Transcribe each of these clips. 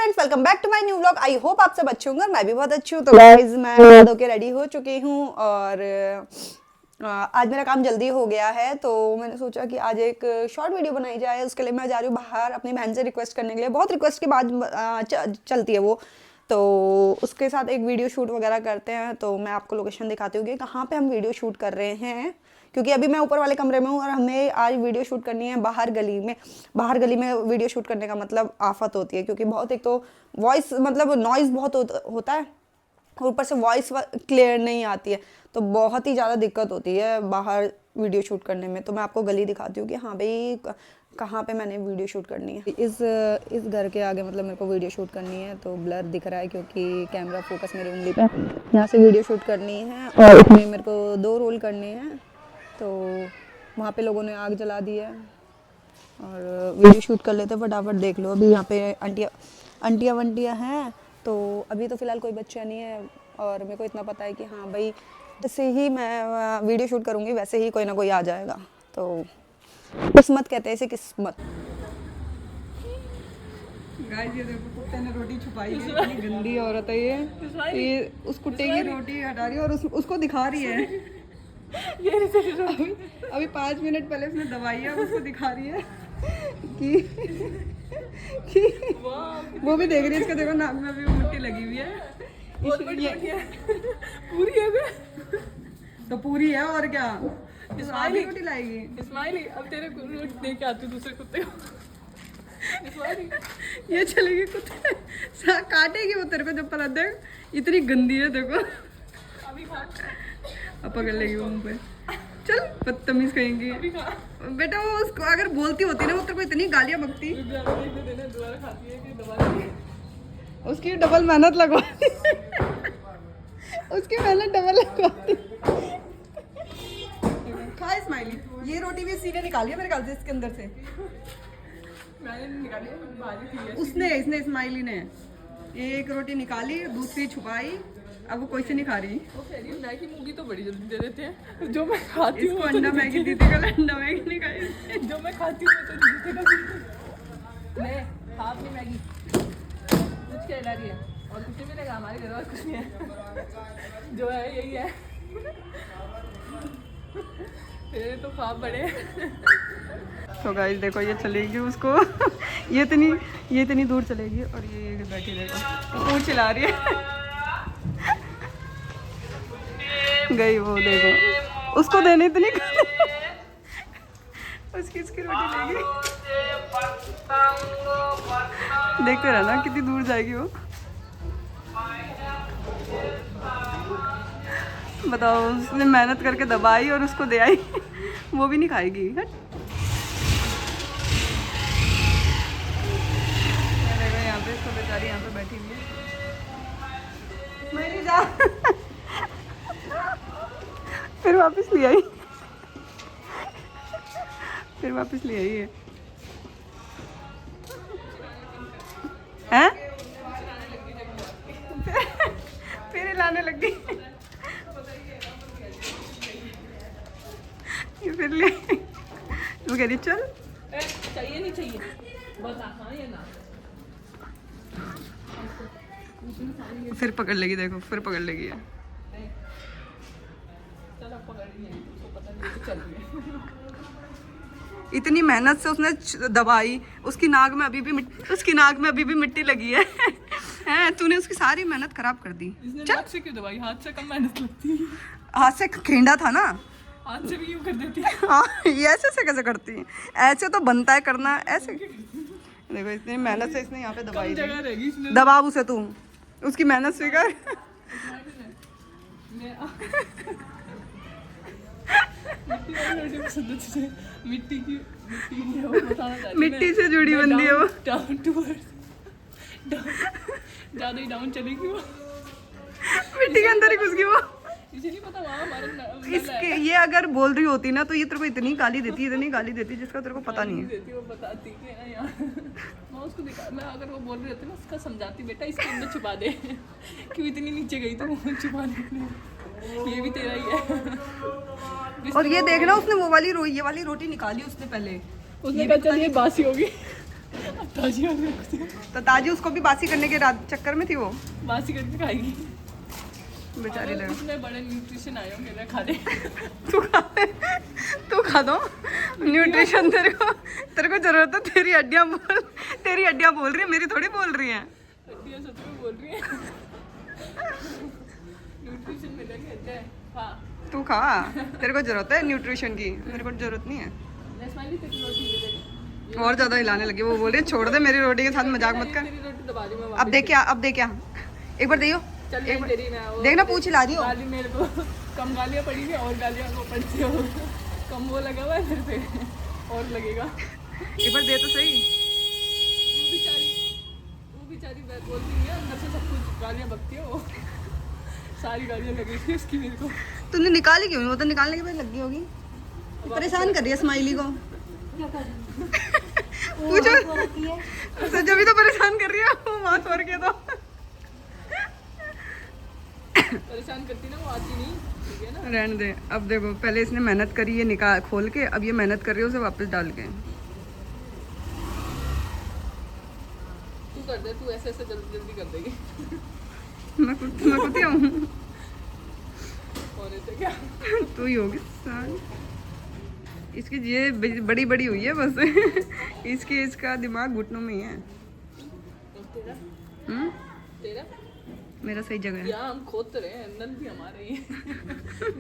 Friends, welcome back to my new vlog. I hope आप सब अच्छे होंगे और मैं भी बहुत अच्छी हूँ। तो गाइस मैं नहा धो के रेडी हो चुकी हूँ और आज मेरा काम जल्दी हो गया है, तो मैंने सोचा कि आज एक शॉर्ट वीडियो बनाई जाए। उसके लिए मैं जा रही हूँ बाहर अपनी बहन से रिक्वेस्ट करने के लिए। बहुत रिक्वेस्ट के बाद चलती है वो, तो उसके साथ एक वीडियो शूट वगैरह करते हैं। तो मैं आपको लोकेशन दिखाती हूँ कि कहाँ पे हम वीडियो शूट कर रहे हैं, क्योंकि अभी मैं ऊपर वाले कमरे में हूँ और हमें आज वीडियो शूट करनी है बाहर गली में। बाहर गली में वीडियो शूट करने का मतलब आफत होती है, क्योंकि बहुत एक तो वॉइस मतलब नॉइज़ बहुत होता है और ऊपर से वॉइस क्लियर नहीं आती है, तो बहुत ही ज़्यादा दिक्कत होती है बाहर वीडियो शूट करने में। तो मैं आपको गली दिखाती हूँ कि हाँ भाई कहाँ पे मैंने वीडियो शूट करनी है। इस घर के आगे मतलब मेरे को वीडियो शूट करनी है, तो ब्लर दिख रहा है क्योंकि कैमरा फोकस मेरी उंगली पे। यहाँ से वीडियो शूट करनी है और उसमें मेरे को 2 रोल करने हैं। तो वहाँ पे लोगों ने आग जला दी है और वीडियो शूट कर लेते फटाफट। देख लो अभी यहाँ पे आंटियाँ वंटियाँ हैं, तो अभी तो फ़िलहाल कोई बच्चा नहीं है और मेरे को इतना पता है कि हाँ भाई जैसे ही मैं वीडियो शूट करूँगी वैसे ही कोई ना कोई आ जाएगा। तो किस्मत कहते हैं इसे, किस्मत। गाइस ये देखो कुत्ते ने रोटी छुपाई है, इतनी गंदी औरत है ये उस कुत्ते की रोटी हटा रही है और उसको दिखा रही है। ये अभी 5 मिनट पहले उसने दबाई है, उसको दिखा रही है कि वो भी देख रही है। इसका देखो नाक में अभी मिट्टी लगी हुई है। पूरी है तो पूरी है और क्या, इस्माइली रोटी लाएगी। इस्माइली अब तेरे को रोटी दे के आती दूसरे कुत्ते को। ये चलेगी कुत्ते काटेगी वो तेरे को जब पता देख इतनी गंदी है। देखो अभी खा अब पकड़ लेगी वो मुँह पे। चल बदतमीज कहेंगी बेटा। वो उसको अगर बोलती होती ना वो तेरे को इतनी गालियाँ बकती। दोबारा खाती है कि दबा उसकी डबल मेहनत लगवाती उसकी मेहनत डबल लगवाती। खा इस्माइली, ये रोटी भी सीने निकाली है मेरे ख्याल से इसके अंदर से। मैंने निकाली भारी थी इसने इस्माइली ने एक रोटी निकाली, दूसरी छुपाई, अब वो कोई से नहीं खा रही। वो कह रही है मैगी मूगी तो बड़ी जल्दी दे देते हैं, जो मैं खाती हूँ इसको अंडा मैगी दी थी, कल अंडा मैगी नहीं खाई। जो मैं खाती हूँ तो दूसरे का मैं खा अपनी मैगी कुछ क्या हिला रही है और कुछ भी लगा। हमारे घर और कुछ नहीं है, जो है यही है। तेरे तो ख्वाब बड़े। तो गाइस देखो ये चलेगी उसको ये इतनी दूर चलेगी और ये बैठी देखो वो चिल्ला रही है। गई वो देखो उसको देने इतनी उसकी रोटी लेगी। देखते रहना कितनी दूर जाएगी वो। बताओ उसने मेहनत करके दबाई और उसको दे आई वो भी नहीं खाएगी। यहाँ पे इसको बेचारी यहाँ पे बैठी हुई है। मैं नहीं जा फिर वापस ले आई है। हैं फिर लाने लग गई ये फिर ले वो कह रही चल चाहिए नहीं चाहिए बता हाँ या ना। फिर पकड़ लेगी, देखो फिर पकड़ लेगी है। चल अब पकड़ रही है, उसको पता नहीं है, चल रही है। इतनी मेहनत से उसने दबाई, उसकी नाक में अभी भी मिट्टी लगी है। हैं तूने उसकी सारी मेहनत खराब कर दी। हाथ से क्यों दवाई? हाथ से कम मेहनत लगती है। हाथ से खेंडा था ना, हाथ से भी यूं कर देती। हाँ ये ऐसे से कैसे करती है? ऐसे तो बनता है करना, ऐसे देखो इतनी मेहनत से इसने यहाँ पे दबाई जगह रहेगी इसमें। दबाव उसे तू उसकी मेहनत स्वीकार। मिट्टी से जुड़ी बंदी है वो। डाउन टू अर्थ ज्यादा ही डाउन चलेगी वो, मिट्टी के अंदर ही घुस गई वो। इसे नहीं पता वहाँ हमारा इसके ये अगर बोल रही होती ना तो ये तेरे को इतनी गाली देती जिसका तेरे को पता नहीं है। वो बताती है यार। मैं उसको दिखा, मैं अगर वो बोल रही होती ना उसका समझाती बेटा इसके अंदर छुपा दे। क्यों इतनी नीचे गई तो वो छुपा दे, ये भी तेरा ही है। और ये देखना उसने वो वाली ये वाली रोटी निकाली उसने पहले। उसने कहा चल ये बासी होगी। ताजी और रखती हूँ। तो ताजी उसको भी बासी करने के चक्कर में थी वो बासी करके खाएगी बेचारी लगा। उसमें बड़े न्यूट्रिशन आए होंगे ना खा ले। तू खा दो न्यूट्रिशन तेरे को जरूरत है। तेरी हड्डियाँ बोल रही है, मेरी थोड़ी बोल रही हैं। हड्डियाँ सच में बोल रही है। न्यूट्रिशन मिलेगा हाँ। तू खा, तेरे को जरूरत है न्यूट्रिशन की, मेरे को जरूरत नहीं है। स्माइली तेरी रोटी दे दे। और ज्यादा हिलाने लगी, वो बोल रही है छोड़ दे मेरी रोटी के साथ मजाक मत कर। तेरी रोटी दबा दी मैं। अब देख क्या एक बार दियो, चल एक बार तेरी मैं वो देखना पूछ ला रही हो। गाली मेरे को कम गालियाँ पड़ी थी और गालियाँ को पड़ती हो कम वो लगा हुआ है मेरे पे और लगेगा। एक बार दे तो सही। वो बेचारी बोलती नहीं है अंदर से सब कुछ गालियाँ बकती है वो। सारी गालियाँ लगी थी उसकी मेरे को। तूने निकाली क्यों? वो तो निकालने के बाद लगी होगी। परेशान कर रही है स्माइली को। पूछो तो जब भी तो परेशान कर रही है वो वहाँ छोड़ के तो। परेशान करती ना वो आती नहीं ठीक है ना। रहने दे। अब देखो पहले इसने मेहनत करी है निकाल खोल के, अब ये मेहनत कर रही है उसे वापस डाल के। तू कर दे, तू ऐसे ऐसे जल्दी जल्दी कर देगी। मैं कुत्ती हूँ। होने से क्या तू ही होगी साल। इसकी ये बड़ी बड़ी हुई है बस। इसका दिमाग घुटनों में ही है। तेरा तेरा मेरा सही जगह है। यहाँ हम खोदते रहे हैं, नल भी हमारे ही है।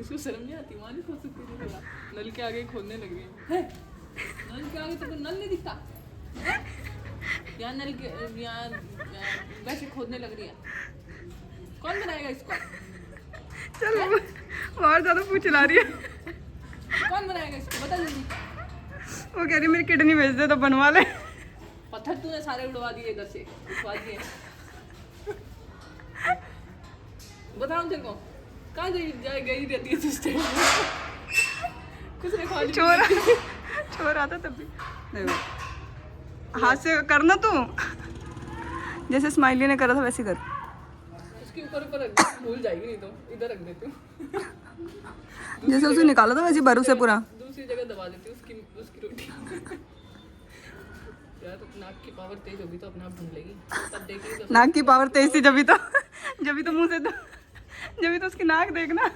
इसको शर्म नहीं आती, वहाँ नहीं खोद सकती थी थोड़ा। नल के आगे खोदने लग रही है। नल के आगे तो नल नहीं दिखता। यहाँ नल के यहाँ वैसे खोदने लग रही है। कौन बनाएगा इसको? चल और ज्यादा पूछ ला रही है। कौन बनाएगा इसको बता जल्दी। वो कह रही मेरी किडनी भेज दे तो बनवा ले। पत्थर तूने सारे उड़वा दिए इधर से, उठवा दिए। बताओ तेरे को कहाँ गई रहती है सिस्टर? कुछ नहीं खा चोर आता तब भी। देखो हाथ से करना तू, जैसे स्माइली ने करा था वैसे कर। उसके ऊपर ऊपर रख दे, भूल जाएगी नहीं तो इधर रख देती हूँ। जैसे उसे निकाला था वैसे भरू से पूरा। दूसरी जगह दबा देती हूँ उसकी रोटी। यार तो नाक की पावर तेज होगी तो अपने आप ढूंढ लेगी, तब देखेगी तो। नाक की पावर तेज थी जब तो मुंह से जब तो उसकी नाक देखना।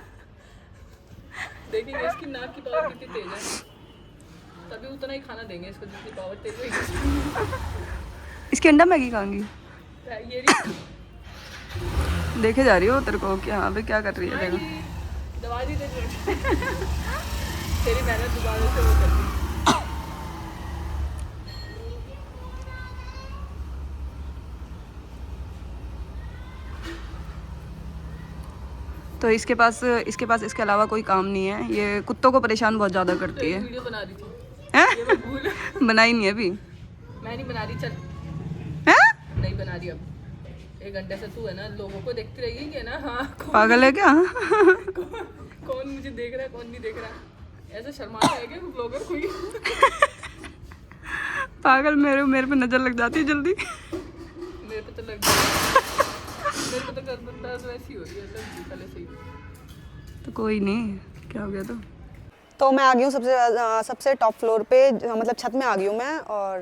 देखेंगे इसकी नाक की पावर कितनी तेज है, तभी उतना ही खाना देंगे इसको जितनी पावर तेज होगी। इसकी अंडा मैगी खाऊंगी। ये देखे जा रही हो तेरे को क्या अबे क्या कर रही है देखो। दबा दी तेरी मेहनत दोबारा से वो कर दी। तो इसके पास इसके अलावा कोई काम नहीं है। ये कुत्तों को परेशान बहुत ज़्यादा करती है। वीडियो बना रही थी हैं? ये मैं भूल बनाई नहीं है अभी। मैं नहीं बना रही, चल हैं? नहीं बना रही अब। 1 घंटे से तू है ना लोगों को देखती रहेगी कि ना। हाँ पागल है क्या? कौन मुझे देख रहा है कौन नहीं देख रहा, ऐसा शर्माता है क्या ब्लॉगर कोई? पागल मेरे पे नजर लग जाती है जल्दी। मेरे पे तो लग गया। मेरे को तो दर्द वैसी हो रही है लग पहले से ही। तो कोई नहीं, क्या हो गया तो मैं आ गई हूँ सबसे टॉप फ्लोर पे, मतलब छत में आ गई हूँ मैं। और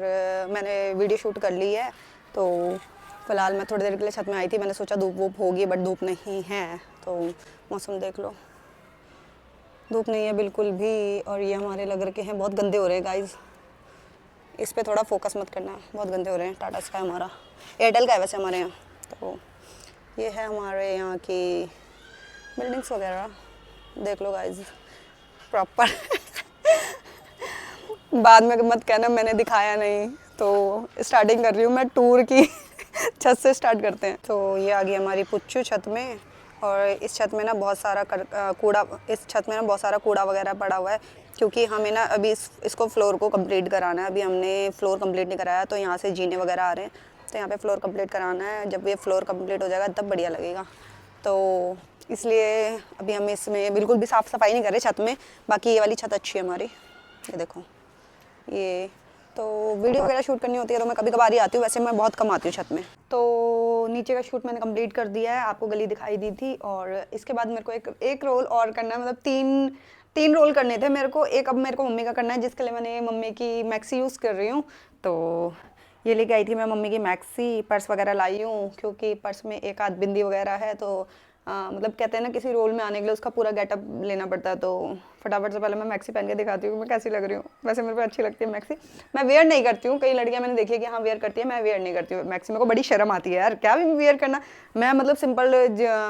मैंने वीडियो शूट कर ली है। तो फिलहाल मैं थोड़ी देर के लिए छत में आई थी। मैंने सोचा धूप वूप होगी बट धूप नहीं है। तो मौसम देख लो, धूप नहीं है बिल्कुल भी। और ये हमारे लग रखे हैं बहुत गंदे हो रहे हैं गाइज। इस पे थोड़ा फोकस मत करना, बहुत गंदे हो रहे हैं। टाटा स्काई हमारा, एयरटेल का है वैसे हमारे यहाँ। तो ये है हमारे यहाँ की बिल्डिंग्स वगैरह, देख लो गाइज प्रॉपर। बाद में मत कहना मैंने दिखाया नहीं। तो स्टार्टिंग कर रही हूँ मैं टूर की। छत से स्टार्ट करते हैं। तो ये आ गई हमारी पुच्चू छत में। और इस छत में ना बहुत सारा कूड़ा वगैरह पड़ा हुआ है, क्योंकि हमें ना अभी इसको फ्लोर को कंप्लीट कराना है। अभी हमने फ्लोर कंप्लीट नहीं कराया, तो यहाँ से जीने वगैरह आ रहे हैं। तो यहाँ पे फ्लोर कंप्लीट कराना है। जब ये फ्लोर कंप्लीट हो जाएगा तब बढ़िया लगेगा। तो इसलिए अभी हम इसमें बिल्कुल भी साफ़ सफाई नहीं कर रहे छत में। बाकी ये वाली छत अच्छी है हमारी, ये देखो। ये तो वीडियो वगैरह शूट करनी होती है तो मैं कभी कभार ही आती हूँ, वैसे मैं बहुत कम आती हूँ छत में। तो नीचे का शूट मैंने कंप्लीट कर दिया है, आपको गली दिखाई दी थी। और इसके बाद मेरे को एक रोल और करना है, मतलब तीन रोल करने थे मेरे को। एक अब मेरे को मम्मी का करना है, जिसके लिए मैंने मम्मी की मैक्सी यूज़ कर रही हूँ। तो ये लेके आई थी मैं मम्मी की मैक्सी, पर्स वगैरह लाई हूँ क्योंकि पर्स में एक आध बिंदी वगैरह है, तो मतलब कहते हैं ना किसी रोल में आने के लिए उसका पूरा गेटअप लेना पड़ता है, तो फटाफट से पहले मैं मैक्सी पहन के दिखाती हूँ मैं कैसी लग रही हूँ। वैसे मेरे को अच्छी लगती है मैक्सी, मैं वेयर नहीं करती हूँ, कई लड़कियाँ मैंने देखी है कि हाँ वेयर करती है, मैं वेयर नहीं करती हूँ मैक्सी, मेरे को बड़ी शर्म आती है यार, क्या भी वेयर करना। मैं मतलब सिंपल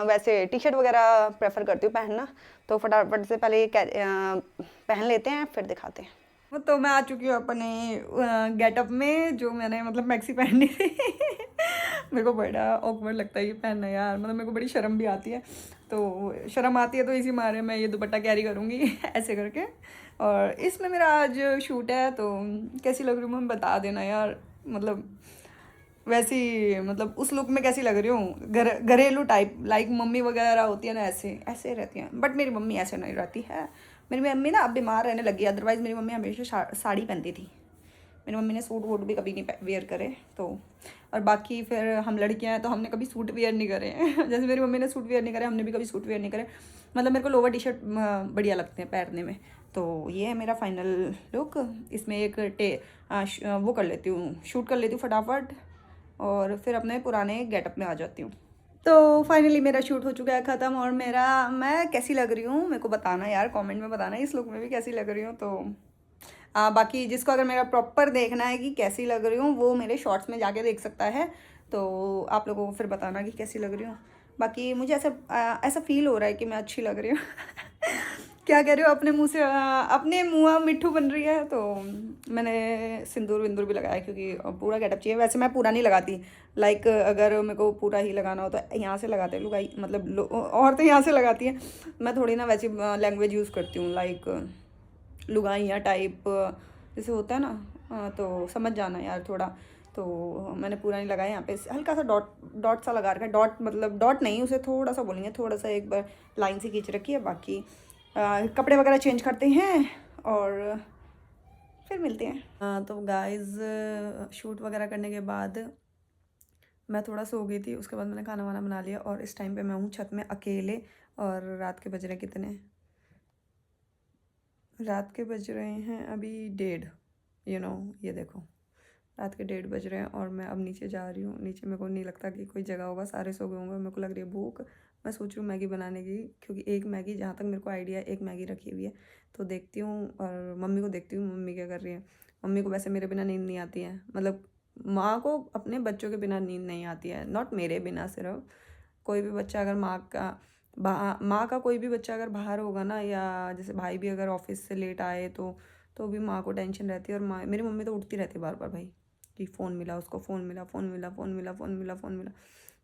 वैसे टी शर्ट वगैरह प्रेफर करती हूँ पहनना। तो फटाफट से पहले ये पहन लेते हैं फिर दिखाते हैं। तो मैं आ चुकी हूँ अपने गेटअप में, जो मैंने मतलब मैक्सी पहनी थी। मेरे को बड़ा ऑकवर्ड लगता है ये पहनना यार, मतलब मेरे को बड़ी शर्म भी आती है, तो शर्म आती है तो इसी मारे मैं ये दुपट्टा कैरी करूँगी ऐसे करके। और इसमें मेरा आज शूट है, तो कैसी लग रही हूँ मैं बता देना यार, मतलब वैसी मतलब उस लुक में कैसी लग रही हूँ, घरेलू टाइप, लाइक मम्मी वगैरह होती है ना ऐसे ऐसे रहती हैं, बट मेरी मम्मी ऐसे नहीं रहती है। मेरी मम्मी ना अब बीमार रहने लगी है, अदरवाइज़ मेरी मम्मी हमेशा साड़ी पहनती थी। मेरी मम्मी ने सूट वूट भी कभी नहीं वेयर करे, तो और बाकी फिर हम लड़कियां हैं तो हमने कभी सूट वेयर नहीं करे हैं। जैसे मेरी मम्मी ने सूट वेयर नहीं करे, हमने भी कभी सूट वेयर नहीं करे। मतलब मेरे को लोअर टी शर्ट बढ़िया लगते हैं पहनने में। तो ये है मेरा फाइनल लुक। इसमें एक वो कर लेती हूँ, शूट कर लेती हूँ फटाफट, और फिर अपने पुराने गेटअप में आ जाती हूँ। तो फाइनली मेरा शूट हो चुका है ख़त्म, और मैं कैसी लग रही हूँ मेरे को बताना यार, कमेंट में बताना इस लुक में भी कैसी लग रही हूँ। तो बाकी जिसको अगर मेरा प्रॉपर देखना है कि कैसी लग रही हूँ, वो मेरे शॉर्ट्स में जाके देख सकता है, तो आप लोगों को फिर बताना कि कैसी लग रही हूँ। बाकी मुझे ऐसा फील हो रहा है कि मैं अच्छी लग रही हूँ। क्या कह रहे हो, अपने मुंह से अपने मुँह मिट्ठू बन रही है। तो मैंने सिंदूर विंदूर भी लगाया क्योंकि पूरा गेटअप चाहिए। वैसे मैं पूरा नहीं लगाती, लाइक अगर मेरे को पूरा ही लगाना हो तो यहाँ से लगाते हैं लोग, मतलब औरतें यहाँ से लगाती हैं। मैं थोड़ी ना वैसी लैंग्वेज यूज़ करती हूँ, लाइक लुगाइयाँ टाइप जैसे होता है ना, तो समझ जाना यार थोड़ा। तो मैंने पूरा नहीं लगाया, यहाँ पे हल्का सा डॉट डॉट सा लगा रखा है। डॉट मतलब डॉट नहीं, उसे थोड़ा सा बोलेंगे, थोड़ा सा एक बार लाइन से खींच रखी है। बाकी कपड़े वगैरह चेंज करते हैं और फिर मिलते हैं। तो गाइस शूट वगैरह करने के बाद मैं थोड़ा सो गई थी, उसके बाद मैंने खाना वाना बना लिया, और इस टाइम पे मैं हूँ छत में अकेले। और रात के बज रहे कितने, रात के बज रहे हैं अभी 1:30, ये देखो रात के 1:30 बज रहे हैं, और मैं अब नीचे जा रही हूँ। नीचे मेरे को नहीं लगता कि कोई जगह होगा, सारे सो गए होंगे। मेरे को लग रही है भूख, मैं सोच रही हूँ मैगी बनाने की, क्योंकि एक मैगी, जहाँ तक मेरे को आइडिया है, एक मैगी रखी हुई है। तो देखती हूँ, और मम्मी को देखती हूँ मम्मी क्या कर रही है। मम्मी को वैसे मेरे बिना नींद नहीं आती है, मतलब माँ को अपने बच्चों के बिना नींद नहीं आती है, नॉट मेरे बिना, सिर्फ कोई भी बच्चा अगर माँ का कोई भी बच्चा अगर बाहर होगा ना, या जैसे भाई भी अगर ऑफिस से लेट आए तो भी माँ को टेंशन रहती है। और माँ, मेरी मम्मी तो उठती रहती है बार बार, भाई कि फ़ोन मिला उसको, फ़ोन मिला, फ़ोन मिला, फ़ोन मिला, फ़ोन मिला, फ़ोन मिला।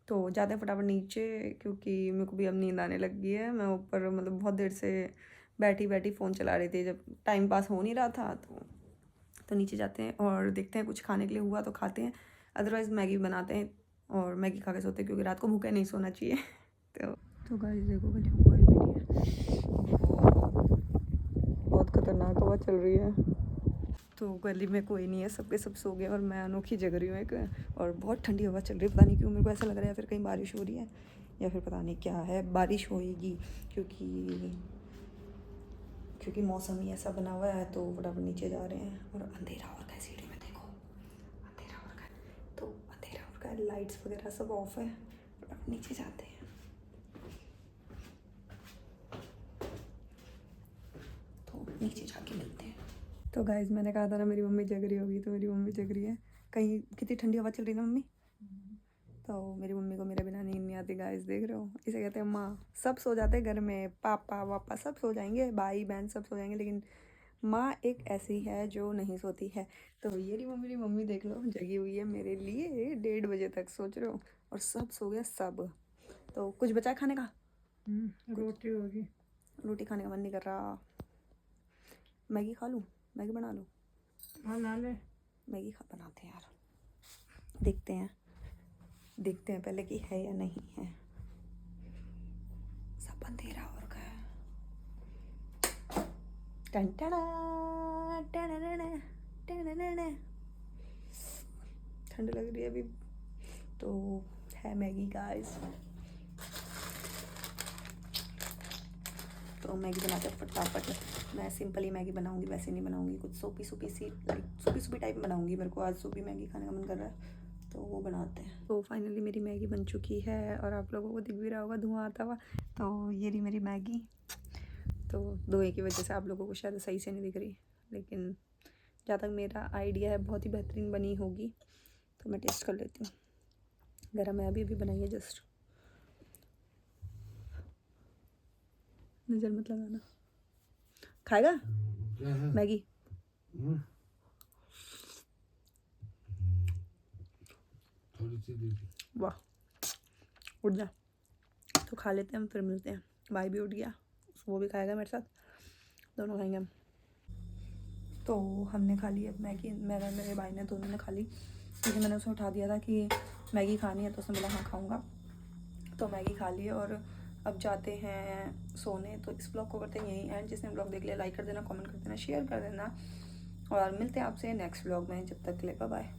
तो जाते हैं फटाफट नीचे, क्योंकि मेरे को भी अब नींद आने लगी है। मैं ऊपर मतलब बहुत देर से बैठी बैठी फ़ोन चला रही थी, जब टाइम पास हो नहीं रहा था, तो नीचे जाते हैं और देखते हैं कुछ खाने के लिए हुआ तो खाते हैं, अदरवाइज़ मैगी बनाते हैं और मैगी खा के सोते हैं, क्योंकि रात को भूखे नहीं सोना चाहिए। तो गाइस देखो गली में कोई भी नहीं है, बहुत खतरनाक हवा चल रही है। तो गली में कोई नहीं है, सबके सब सो गए, और मैं अनोखी जग रही हूँ एक, और बहुत ठंडी हवा चल रही है। पता नहीं क्यों मेरे को ऐसा लग रहा है, या फिर कहीं बारिश हो रही है, या फिर पता नहीं क्या है, बारिश होएगी, क्योंकि मौसम ही ऐसा बना हुआ है। तो फटाफट नीचे जा रहे हैं, और अंधेरा हो रखा है, सीढ़ी में देखो अंधेरा हो रखा है, तो अंधेरा हो रखा है, लाइट्स वगैरह सब ऑफ है। फटाफट नीचे जाते हैं, तो नीचे जाके मिलते हैं। तो गाइज मैंने कहा था ना मेरी मम्मी जग रही होगी, तो मेरी मम्मी जग रही है। कहीं कितनी ठंडी हवा चल रही है ना मम्मी, तो मेरी मम्मी को मेरे बिना नींद नहीं आती। गाइस देख रहे हो, इसे कहते हैं माँ। सब सो जाते हैं घर में, पापा वापा सब सो जाएंगे, भाई बहन सब सो जाएंगे, लेकिन माँ एक ऐसी है जो नहीं सोती है। तो ये रही मेरी मम्मी, देख लो जगी हुई है मेरे लिए 1:30 बजे तक, सोच रहे हो, और सब सो गया सब। तो कुछ बचा है खाने का, रोटी होगी, रोटी खाने का मन नहीं कर रहा। मैगी खा लूँ, मैगी बना लूँ, हाँ ला ले, मैगी खा बनाते हैं यार, देखते हैं पहले कि है या नहीं है। सब अंधेरा हो रखा है। ठंड लग रही है अभी, तो है मैगी गाइस। तो मैगी बनाते हैं फटाफट। मैं सिंपल ही मैगी बनाऊंगी, वैसे नहीं बनाऊंगी, कुछ सोपी सोपी सी, लाइक सोपी सोपी टाइप बनाऊंगी। मेरे को आज सोपी मैगी खाने का मन कर रहा है, तो वो बनाते हैं। तो फाइनली मेरी मैगी बन चुकी है और आप लोगों को दिख भी रहा होगा धुआं आता हुआ। तो ये रही मेरी मैगी। तो धुएं की वजह से आप लोगों को शायद सही से नहीं दिख रही, लेकिन जहाँ तक मेरा आइडिया है बहुत ही बेहतरीन बनी होगी। तो मैं टेस्ट कर लेती हूँ। गरम है, अभी बनाई है जस्ट। नज़र मत लगाना। खाएगा मैगी? वाह, उठ जा। तो खा लेते हैं हम, फिर मिलते हैं। भाई भी उठ गया, वो भी खाएगा मेरे साथ, दोनों खाएंगे हम। तो हमने खा ली अब मैगी, मेरे भाई ने, दोनों ने खा ली, क्योंकि मैंने उसे उठा दिया था कि मैगी खानी है, तो उसने बोला हाँ खाऊंगा। तो मैगी खा ली और अब जाते हैं सोने। तो इस ब्लॉग को करते हैं यहीं एंड। जिसने ब्लॉग देख लिया लाइक कर देना, कमेंट कर देना, शेयर कर देना, और मिलते हैं आपसे नेक्स्ट ब्लॉग में। जब तक के लिए बाय बाय।